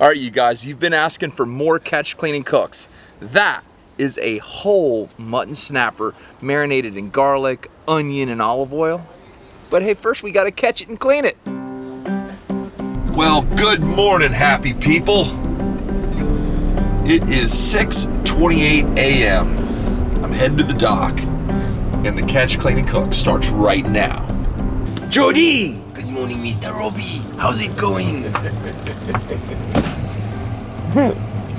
All right, you guys, you've been asking for more Catch Clean and Cooks. That is a whole mutton snapper marinated in garlic, onion, and olive oil. But hey, first we gotta catch it and clean it. Well, good morning, happy people. It is 6:28 a.m. I'm heading to the dock, and the Catch Clean and Cook starts right now. Jody! Good morning, Mr. Robbie. How's it going?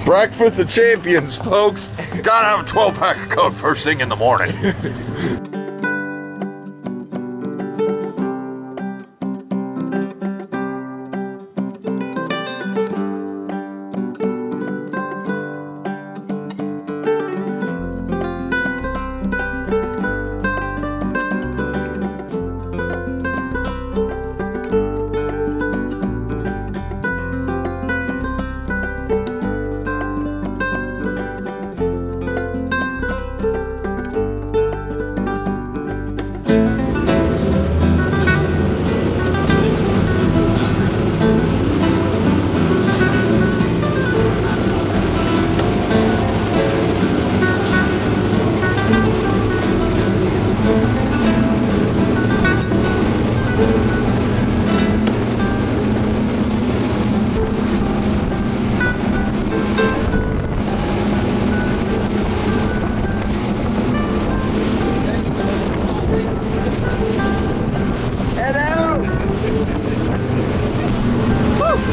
Breakfast of champions, folks. Gotta have a 12-pack of Coke first thing in the morning.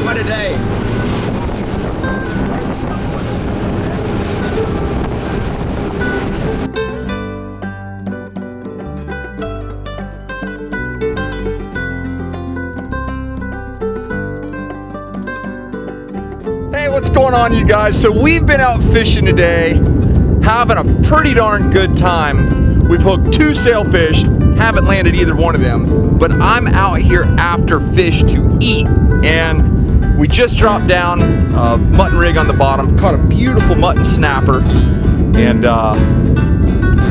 What a day. Hey, what's going on, you guys? So we've been out fishing today, having a pretty darn good time. We've hooked 2 sailfish, haven't landed either one of them, but I'm out here after fish to eat. And we just dropped down a mutton rig on the bottom, caught a beautiful mutton snapper, and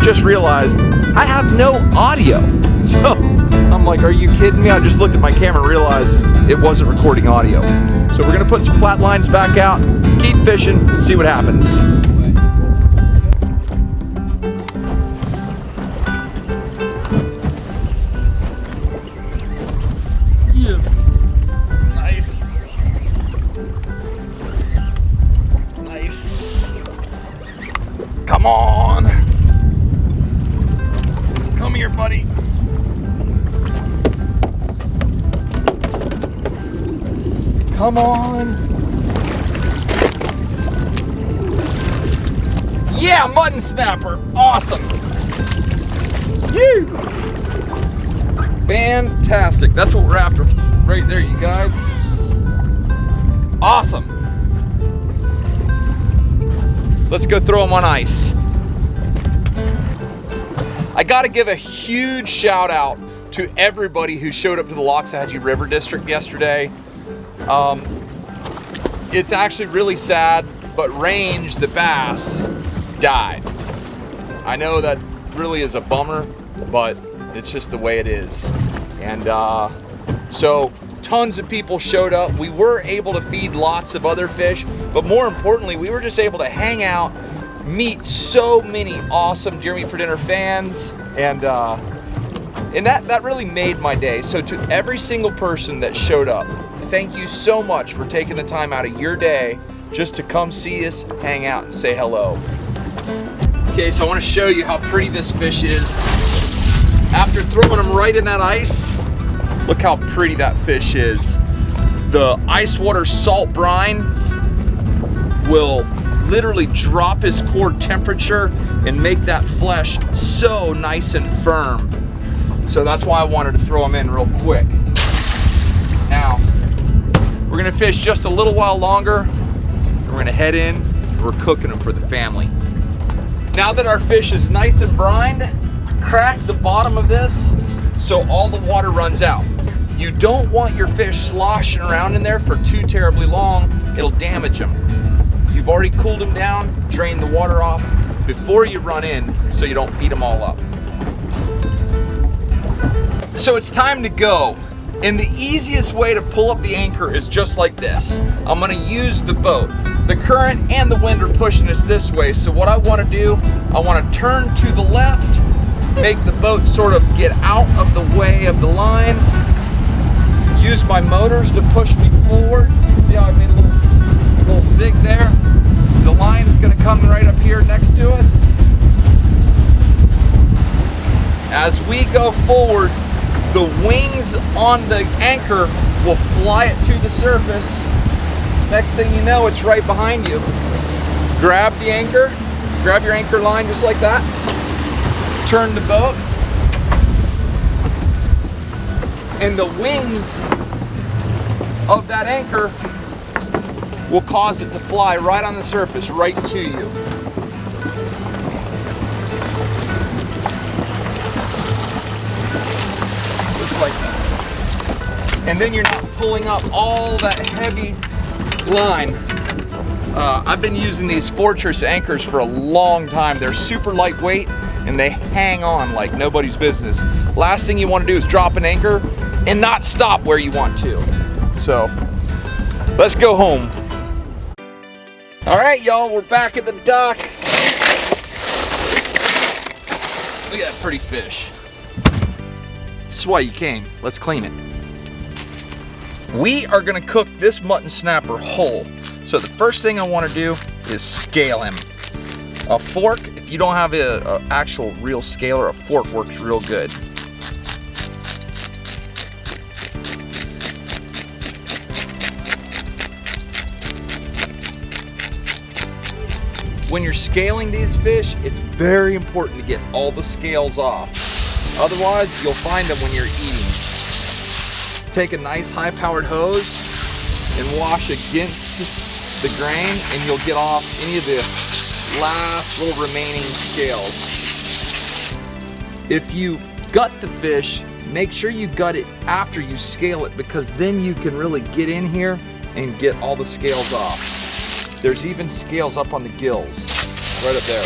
just realized I have no audio. So I'm like, are you kidding me? I just looked at my camera and realized it wasn't recording audio. So we're gonna put some flat lines back out, keep fishing, and see what happens. Come on. Come here, buddy. Come on. Yeah, mutton snapper. Awesome. Woo! Fantastic. That's what we're after right there, you guys. Awesome. Let's go throw them on ice. I gotta give a huge shout out to everybody who showed up to the Loxahatchee River District yesterday. It's actually really sad, but Range, the bass, died. I know that really is a bummer, but it's just the way it is. And so tons of people showed up. We were able to feed lots of other fish, but more importantly, we were just able to hang out, meet so many awesome Deer Meat for Dinner fans, and that really made my day. So to every single person that showed up, thank you so much for taking the time out of your day just to come see us, hang out, and say hello. Okay, so I want to show you how pretty this fish is. After throwing them right in that ice, look how pretty that fish is. The ice water salt brine will literally drop his core temperature and make that flesh so nice and firm. So that's why I wanted to throw them in real quick. Now, we're gonna fish just a little while longer. We're gonna head in, we're cooking them for the family. Now that our fish is nice and brined, crack the bottom of this so all the water runs out. You don't want your fish sloshing around in there for too terribly long. It'll damage them. You've already cooled them down, drain the water off before you run in so you don't beat them all up. So it's time to go. And the easiest way to pull up the anchor is just like this. I'm gonna use the boat. The current and the wind are pushing us this way. So what I wanna do, I wanna turn to the left, make the boat sort of get out of the way of the line, use my motors to push me forward. See how I made a little zig there? The line is gonna come right up here next to us. As we go forward, the wings on the anchor will fly it to the surface. Next thing you know, it's right behind you. Grab the anchor, grab your anchor line just like that. Turn the boat. And the wings of that anchor will cause it to fly right on the surface, right to you. Just like that. And then you're not pulling up all that heavy line. I've been using these Fortress anchors for a long time. They're super lightweight and they hang on like nobody's business. Last thing you want to do is drop an anchor and not stop where you want to. So let's go home. All right, y'all, we're back at the dock. Look at that pretty fish. This is why you came. Let's clean it. We are gonna cook this mutton snapper whole. So the first thing I wanna do is scale him. A fork, if you don't have an actual real scaler, a fork works real good. When you're scaling these fish, it's very important to get all the scales off. Otherwise, you'll find them when you're eating. Take a nice high-powered hose and wash against the grain, and you'll get off any of the last little remaining scales. If you gut the fish, make sure you gut it after you scale it, because then you can really get in here and get all the scales off. There's even scales up on the gills, right up there.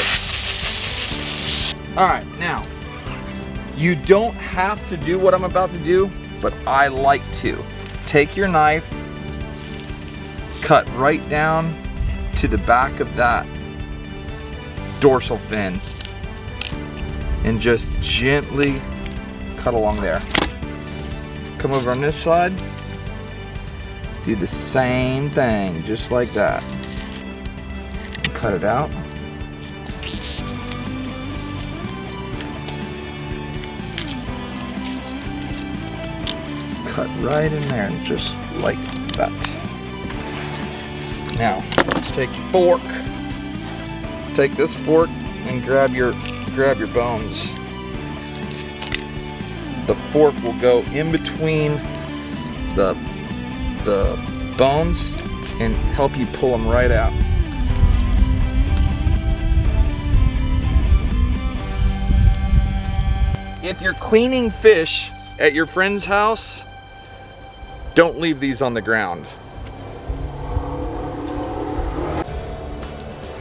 All right, now, you don't have to do what I'm about to do, but I like to. Take your knife, cut right down to the back of that dorsal fin, and just gently cut along there. Come over on this side, do the same thing, just like that. Cut it out. Cut right in there, just like that. Now, take your fork. Take this fork and grab your bones. The fork will go in between the bones and help you pull them right out. If you're cleaning fish at your friend's house, don't leave these on the ground.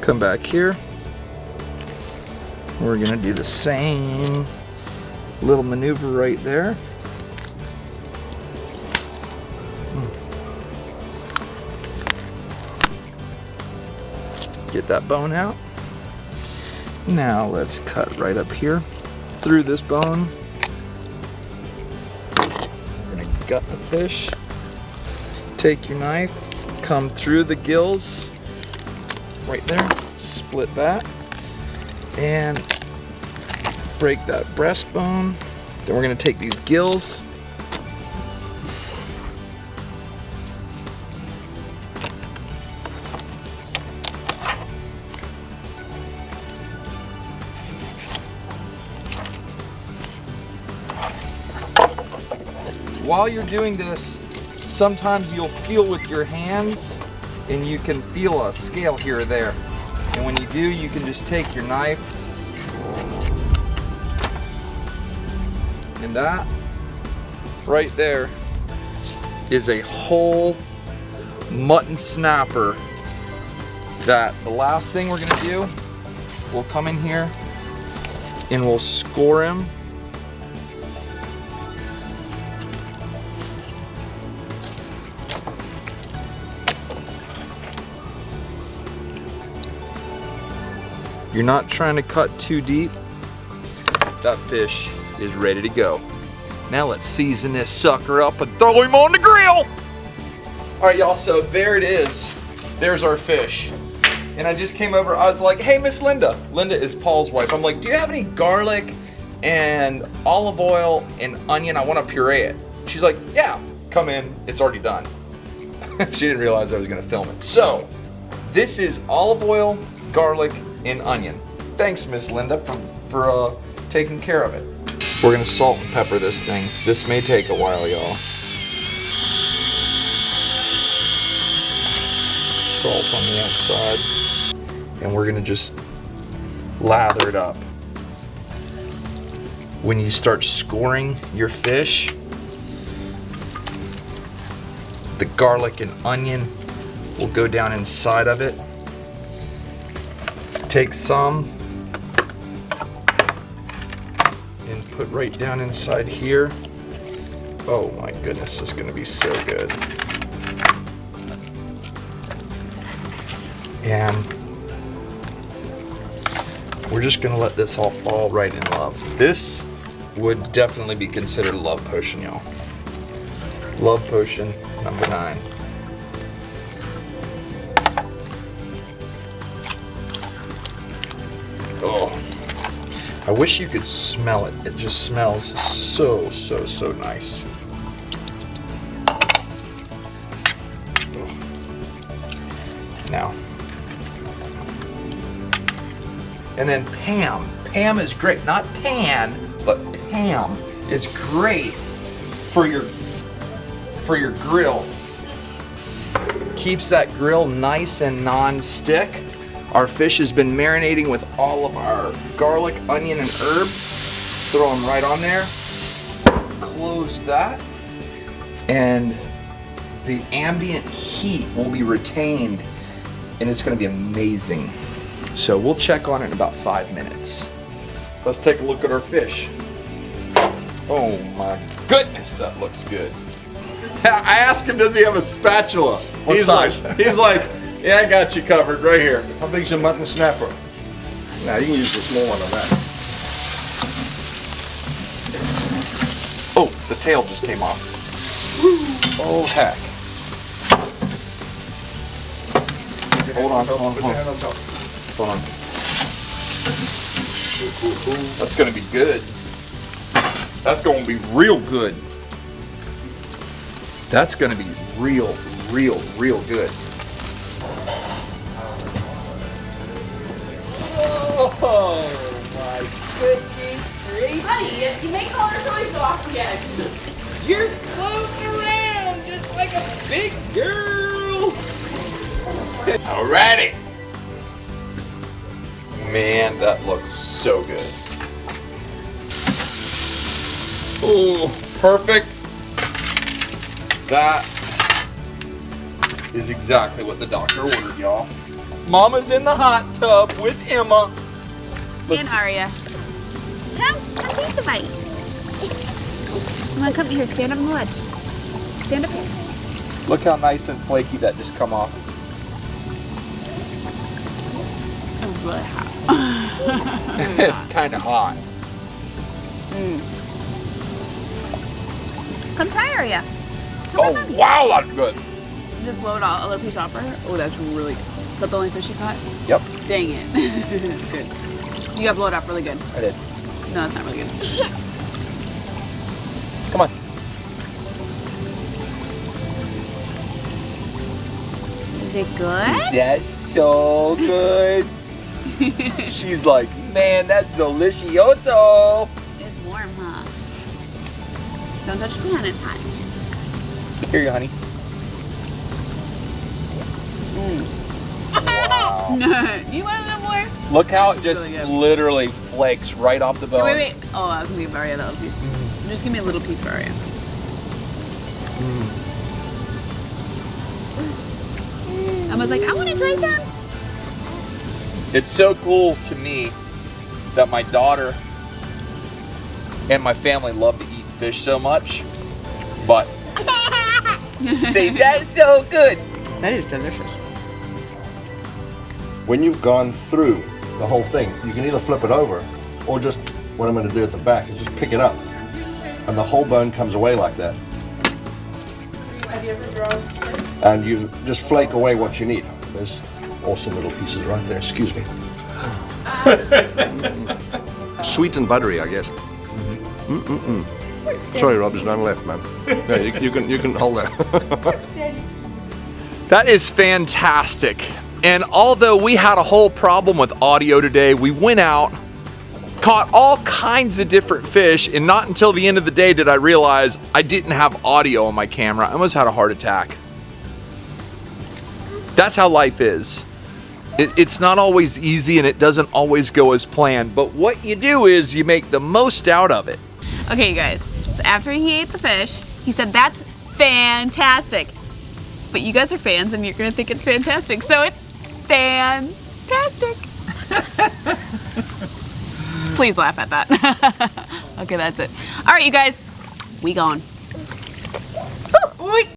Come back here. We're gonna do the same little maneuver right there. Get that bone out. Now let's cut right up here through this bone. We're gonna gut the fish. Take your knife, come through the gills, right there, split that, and break that breastbone. Then we're gonna take these gills, while you're doing this, sometimes you'll feel with your hands and you can feel a scale here or there. And when you do, you can just take your knife, and that right there is a whole mutton snapper that the last thing we're gonna do, we'll come in here and we'll score him You're not trying to cut too deep. That fish is ready to go. Now let's season this sucker up and throw him on the grill. All right, y'all, so there it is. There's our fish. And I just came over, I was like, hey, Miss Linda. Linda is Paul's wife. I'm like, do you have any garlic and olive oil and onion? I want to puree it. She's like, yeah, come in, it's already done. She didn't realize I was gonna film it. So, this is olive oil, garlic, and onion. Thanks, Miss Linda, for taking care of it. We're gonna salt and pepper this thing. This may take a while, y'all. Salt on the outside. And we're gonna just lather it up. When you start scoring your fish, the garlic and onion will go down inside of it. Take some and put right down inside here. Oh my goodness, this is gonna be so good. And we're just gonna let this all fall right in love. This would definitely be considered a love potion, y'all. Love potion number 9. Oh, I wish you could smell it. It just smells so, so, so nice. Now, and then Pam. Pam is great. Not Pan, but Pam. It's great for your grill. Keeps that grill nice and non-stick. Our fish has been marinating with all of our garlic, onion, and herb. Throw them right on there. Close that. And the ambient heat will be retained, and it's gonna be amazing. So we'll check on it in about 5 minutes. Let's take a look at our fish. Oh my goodness, that looks good. I asked him, does he have a spatula? What size? He's like, yeah, I got you covered right here. How big's your mutton snapper? Now you can use the small one on that. Oh, the tail just came off. Oh heck. Hold on. Hold on. That's gonna be good. That's gonna be real good. That's gonna be real good. Oh my goodness. Honey, you make all our toys go off again. You're floating around just like a big girl. Alrighty. Man, that looks so good. Oh, perfect. That is exactly what the doctor ordered, y'all. Mama's in the hot tub with Emma. And Aria. Come taste a bite. Come on, come here. Stand up on the ledge. Stand up here. Look how nice and flaky that just come off. It was really hot. It's kind of hot. Come try Aria. Oh, wow, that's good. Just blow it all, a little piece off for her. Oh, that's really good. Is that the only fish you caught? Yep, Dang it. That's good. You got blow it off really good. I did. No, that's not really good. Come on. Is it good? That's so good. She's like, man, that's delicioso. It's warm, huh? Don't touch the pan, it's hot. Here you, honey. Wow. You want a little more? Look how it That's just really good. literally flakes right off the bone. Wait. Oh, I was gonna give Aria that little piece. Just give me a little piece for Aria. I was like, I want to try some. It's so cool to me that my daughter and my family love to eat fish so much, but say that's so good. That is delicious. When you've gone through the whole thing. You can either flip it over, or just, what I'm gonna do at the back is just pick it up. And the whole bone comes away like that. And you just flake away what you need. There's awesome little pieces right there, excuse me. Sweet and buttery, I guess. Sorry, Rob, there's none left, man. Yeah, you can hold that. That is fantastic. And although we had a whole problem with audio today, we went out, caught all kinds of different fish, and not until the end of the day did I realize I didn't have audio on my camera. I almost had a heart attack. That's how life is. It's not always easy and it doesn't always go as planned, but what you do is you make the most out of it. Okay, you guys, so after he ate the fish, he said, that's fantastic. But you guys are fans and you're gonna think it's fantastic, so it's fantastic. Please laugh at that. Okay, that's it. All right, you guys, we gone.